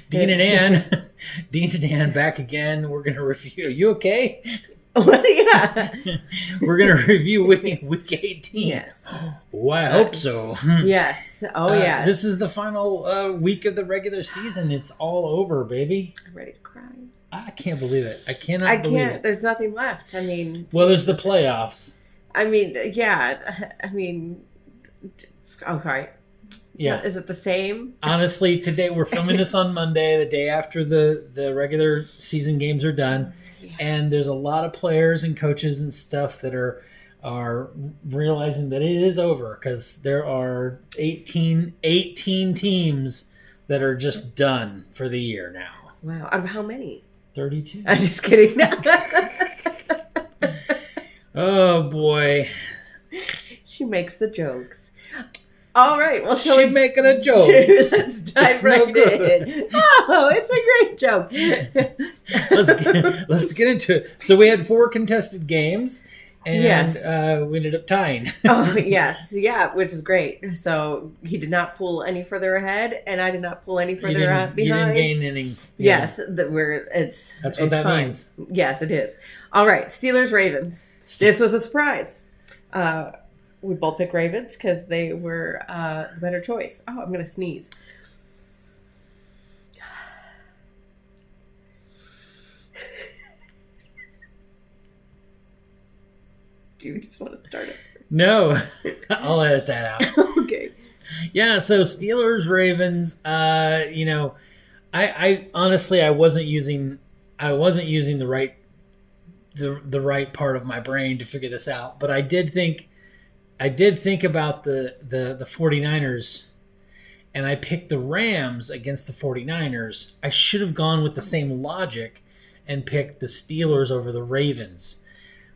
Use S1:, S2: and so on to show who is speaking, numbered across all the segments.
S1: Dean and Ann. Dean and Ann back again. We're going to review. Are you okay?
S2: Yeah.
S1: We're going to review week 18.
S2: Yes.
S1: Oh, I hope so.
S2: Yes. Oh, yeah.
S1: This is the final week of the regular season. It's all over, baby.
S2: I'm ready to cry.
S1: I can't believe it. I cannot believe it.
S2: There's nothing left. I mean.
S1: Well, there's the playoffs.
S2: I mean, yeah. Okay.
S1: Yeah.
S2: Is it the same?
S1: Honestly, today we're filming this on Monday, the day after the regular season games are done.
S2: Yeah.
S1: And there's a lot of players and coaches and stuff that are realizing that it is over because there are 18 teams that are just done for the year now.
S2: Wow. Out of how many?
S1: 32.
S2: I'm just kidding.
S1: Oh, boy.
S2: She makes the jokes. All right. Well,
S1: she's making a joke.
S2: Let's dive right in. Oh, it's a great joke.
S1: Let's get into it. So we had 4 contested games, and
S2: yes.
S1: We ended up tying.
S2: Oh, yes. Yeah, which is great. So he did not pull any further ahead, and I did not pull any further behind.
S1: You didn't gain any.
S2: Yes.
S1: That's what that means.
S2: Yes, it is. All right. Steelers, Ravens. This was a surprise. We both picked Ravens because they were the better choice. Oh, I'm going to sneeze. Do you just want to start it?
S1: No, I'll edit that out.
S2: Okay.
S1: Yeah, so Steelers, Ravens. I honestly I wasn't using the right part of my brain to figure this out, but I did think about the 49ers, and I picked the Rams against the 49ers. I should have gone with the same logic and picked the Steelers over the Ravens.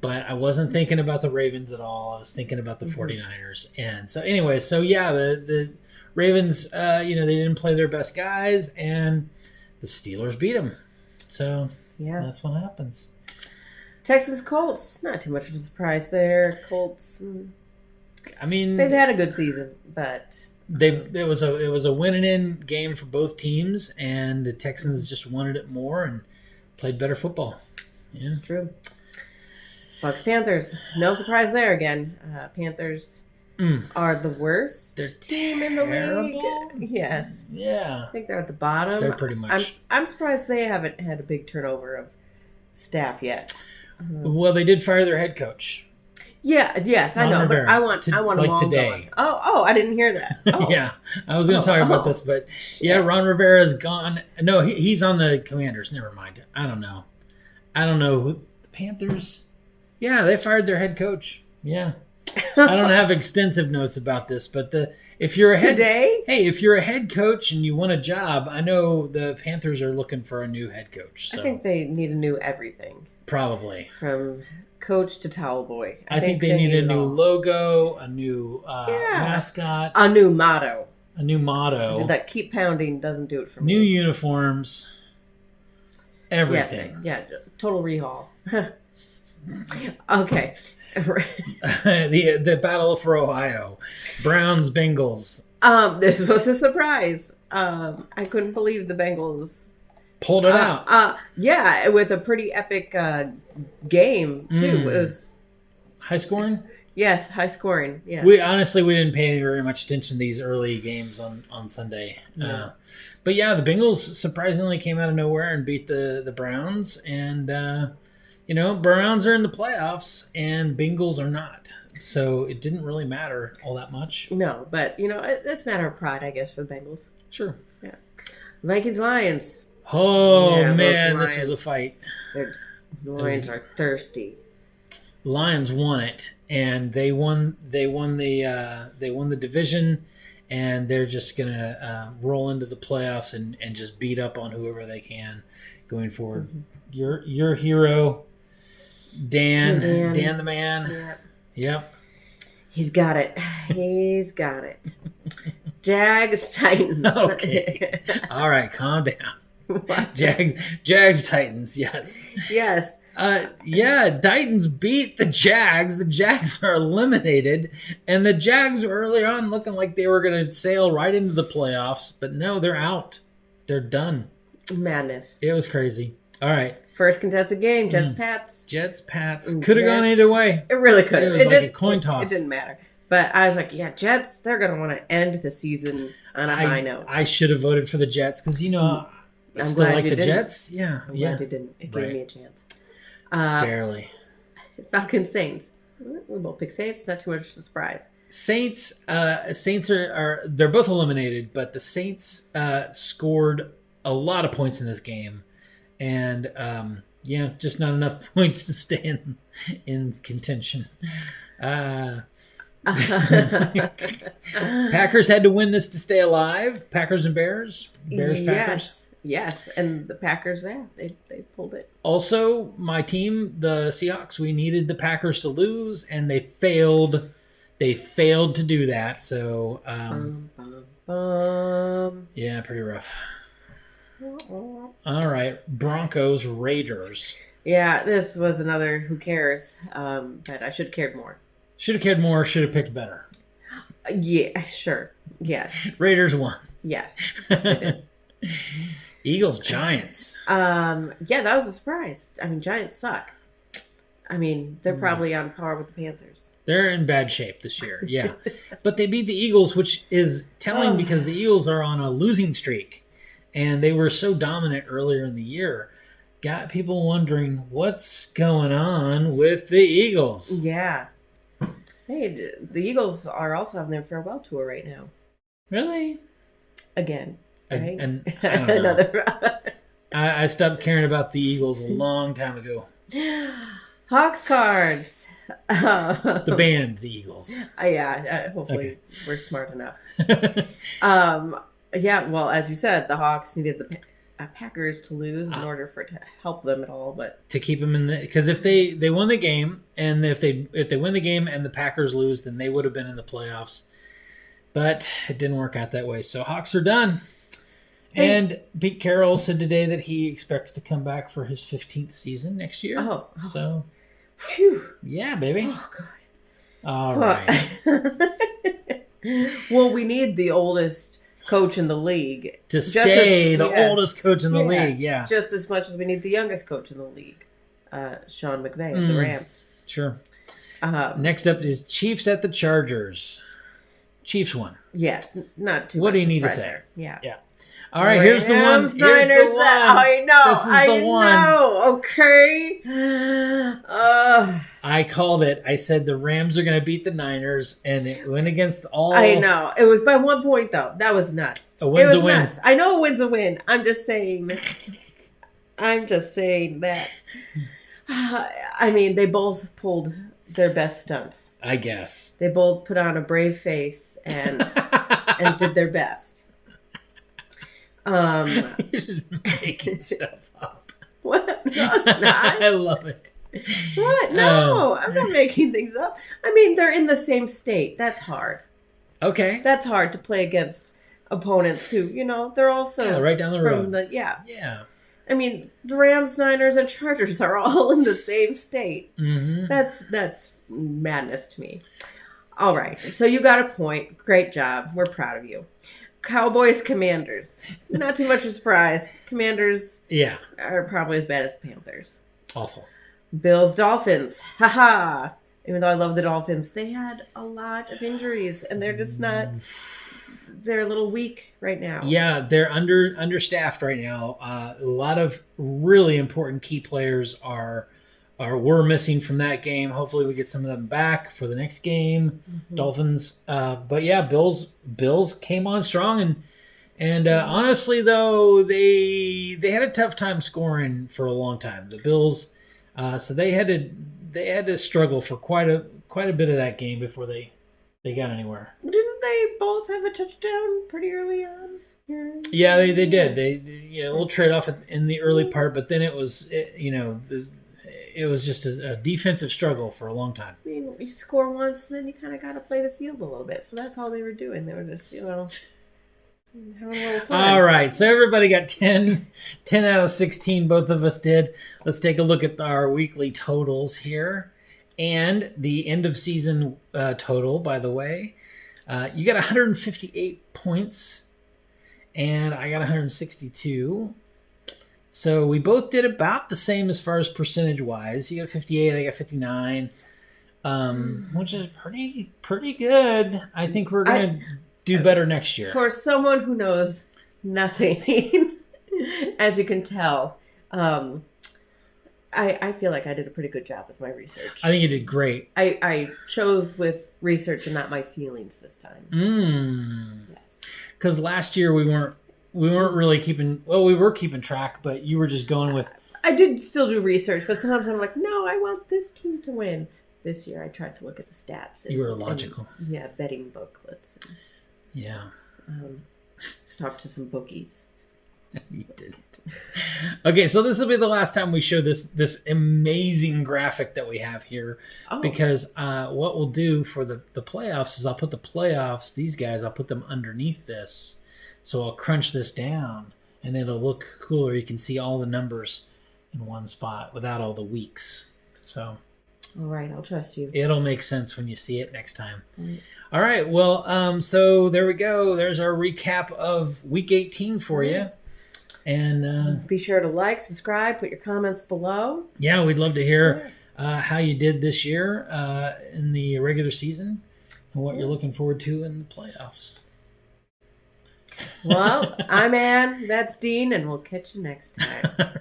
S1: But I wasn't thinking about the Ravens at all. I was thinking about the 49ers. And so anyway, the Ravens, they didn't play their best guys, and the Steelers beat them. So that's what happens.
S2: Texans, Colts, not too much of a surprise there. Colts...
S1: I mean,
S2: they've had a good season, but
S1: it was a win-and-in game for both teams, and the Texans just wanted it more and played better football. Yeah,
S2: it's true. Bucs, Panthers, no surprise there again. Panthers are the worst team in the league. Yes.
S1: Yeah.
S2: I think they're at the bottom.
S1: They're pretty much.
S2: I'm surprised they haven't had a big turnover of staff yet.
S1: Well, they did fire their head coach.
S2: Yeah, yes, I know,
S1: Rivera,
S2: but I want them all
S1: today.
S2: Going. Oh, I didn't hear that. Oh.
S1: Yeah, I was going to talk about this, but Ron Rivera's gone. No, he's on the Commanders. Never mind. I don't know who the Panthers. Yeah, they fired their head coach. Yeah, I don't have extensive notes about this, but if you're a head coach and you want a job, I know the Panthers are looking for a new head coach. So.
S2: I think they need a new everything.
S1: Probably
S2: from coach to towel boy.
S1: I think they need a new logo, a new mascot,
S2: a new motto.
S1: That
S2: keep pounding doesn't do it for me.
S1: New uniforms, everything.
S2: Yeah, total rehaul. Okay.
S1: the battle for Ohio, Browns, Bengals.
S2: This was a surprise. I couldn't believe the Bengals
S1: pulled it out.
S2: Yeah, with a pretty epic game too. It was
S1: high scoring.
S2: Yes, high scoring. Yeah.
S1: We didn't pay very much attention to these early games on Sunday.
S2: Yeah.
S1: But yeah, the Bengals surprisingly came out of nowhere and beat the Browns, and Browns are in the playoffs and Bengals are not. So it didn't really matter all that much.
S2: No, but it's a matter of pride, I guess, for the Bengals.
S1: Sure.
S2: Yeah. Vikings, Lions.
S1: Oh man, this was a fight.
S2: The Lions are thirsty.
S1: Lions won it, and they won the division, and they're just gonna roll into the playoffs and just beat up on whoever they can going forward. Mm-hmm. Your hero, Dan the man. Yep.
S2: He's got it. Jags, Titans.
S1: Okay. All right, calm down.
S2: What?
S1: Jags, Titans. Yes.
S2: Yes.
S1: Yeah, Titans beat the Jags. The Jags are eliminated, and the Jags were early on looking like they were going to sail right into the playoffs, but no, they're out. They're done.
S2: Madness.
S1: It was crazy. All right.
S2: First contested game, Jets-Pats.
S1: Jets-Pats. Could have gone either way.
S2: It really could.
S1: It was like a coin toss.
S2: It didn't matter. But I was like, yeah, Jets, they're going to want to end the season on a high note.
S1: I should have voted for the Jets because, I still like the Jets. Yeah.
S2: I'm glad you didn't. It gave me a chance.
S1: Barely.
S2: Falcons Saints. We both pick Saints. Not too much of a surprise.
S1: Saints are they're both eliminated, but the Saints scored a lot of points in this game, and just not enough points to stay in contention. Packers had to win this to stay alive. Packers and Bears. Packers.
S2: Yes, and the Packers, they pulled it.
S1: Also, my team, the Seahawks, we needed the Packers to lose, and they failed. They failed to do that. So, yeah, pretty rough. All right, Broncos, Raiders.
S2: Yeah, this was another who cares, but I should have cared more.
S1: Should have cared more, should have picked better.
S2: Yeah, sure. Yes.
S1: Raiders won.
S2: Yes.
S1: Eagles, Giants.
S2: Yeah, that was a surprise. I mean, Giants suck. I mean, they're probably on par with the Panthers.
S1: They're in bad shape this year, yeah. But they beat the Eagles, which is telling because the Eagles are on a losing streak. And they were so dominant earlier in the year. Got people wondering what's going on with the Eagles.
S2: Yeah. Hey, the Eagles are also having their farewell tour right now.
S1: Really?
S2: Again. Right?
S1: And I don't know. I stopped caring about the Eagles a long time ago.
S2: Hawks cards.
S1: The band, the Eagles.
S2: Hopefully we're smart enough. Yeah, well, as you said, the Hawks needed the Packers to lose in order for it to help them at all, but
S1: to keep them in the because if they won the game and if they win the game and the Packers lose, then they would have been in the playoffs. But it didn't work out that way. So Hawks are done. And Pete Carroll said today that he expects to come back for his 15th season next year. So,
S2: phew.
S1: Yeah, baby.
S2: Oh, God.
S1: All right.
S2: Well, we need the oldest coach in the league
S1: to stay the oldest coach in the league. Yeah,
S2: just as much as we need the youngest coach in the league, Sean McVay of the Rams.
S1: Sure. Next up is Chiefs at the Chargers. Chiefs won.
S2: Yes, not too.
S1: What do you need to say?
S2: Yeah.
S1: All right, here's the one. Here's the one.
S2: I know.
S1: This is the one.
S2: I know. Okay.
S1: I called it. I said the Rams are going to beat the Niners, and it went against all.
S2: I know. It was by 1 point, though. That was nuts.
S1: A win's a win.
S2: Nuts. I know a win's a win. I'm just saying that. I mean, they both pulled their best stunts.
S1: I guess.
S2: They both put on a brave face and did their best.
S1: You're just making stuff up.
S2: What? No, I'm not.
S1: I love it.
S2: What? No, I'm not making things up. I mean, they're in the same state. That's hard.
S1: Okay.
S2: That's hard to play against opponents who, they're also
S1: right down the road.
S2: Yeah. I mean, the Rams, Niners, and Chargers are all in the same state.
S1: Mm-hmm.
S2: That's madness to me. All right. So you got a point. Great job. We're proud of you. Cowboys, Commanders. Not too much of a surprise. Commanders are probably as bad as the Panthers.
S1: Awful.
S2: Bills, Dolphins. Haha. Even though I love the Dolphins, they had a lot of injuries, and they're just not... They're a little weak right now.
S1: Yeah, they're understaffed right now. A lot of really important key players were missing from that game. Hopefully we get some of them back for the next game. Mm-hmm. Dolphins. But yeah, Bills came on strong and honestly though they had a tough time scoring for a long time. The Bills so they had to struggle for quite a bit of that game before they got anywhere.
S2: Didn't they both have a touchdown pretty early on?
S1: Yeah, they did. They a little trade off in the early part, but then it was it was just a defensive struggle for a long time.
S2: I mean, you score once, and then you kind of got to play the field a little bit. So that's all they were doing. They were just,
S1: All right, so everybody got 10 out of 16. Both of us did. Let's take a look at our weekly totals here. And the end of season total, by the way. You got 158 points, and I got 162. So we both did about the same as far as percentage-wise. You got 58, I got 59, which is pretty good. I think we're going to do better next year.
S2: For someone who knows nothing, as you can tell, I feel like I did a pretty good job with my research.
S1: I think you did great.
S2: I chose with research and not my feelings this time.
S1: Yes. Because last year we weren't really keeping. Well, we were keeping track, but you were just going with.
S2: I did still do research, but sometimes I'm like, no, I want this team to win. This year I tried to look at the stats.
S1: You were logical.
S2: And, betting booklets.
S1: And,
S2: talk to some bookies.
S1: You didn't. Okay, so this will be the last time we show this amazing graphic that we have here, because what we'll do for the playoffs is I'll put the playoffs, these guys, I'll put them underneath this. So I'll crunch this down, and it'll look cooler. You can see all the numbers in one spot without all the weeks. So,
S2: all right, I'll trust you.
S1: It'll make sense when you see it next time. All right, well, so there we go. There's our recap of Week 18 for you. And
S2: be sure to like, subscribe, put your comments below.
S1: Yeah, we'd love to hear how you did this year in the regular season and what you're looking forward to in the playoffs.
S2: Well, I'm Ann, that's Dean, and we'll catch you next time.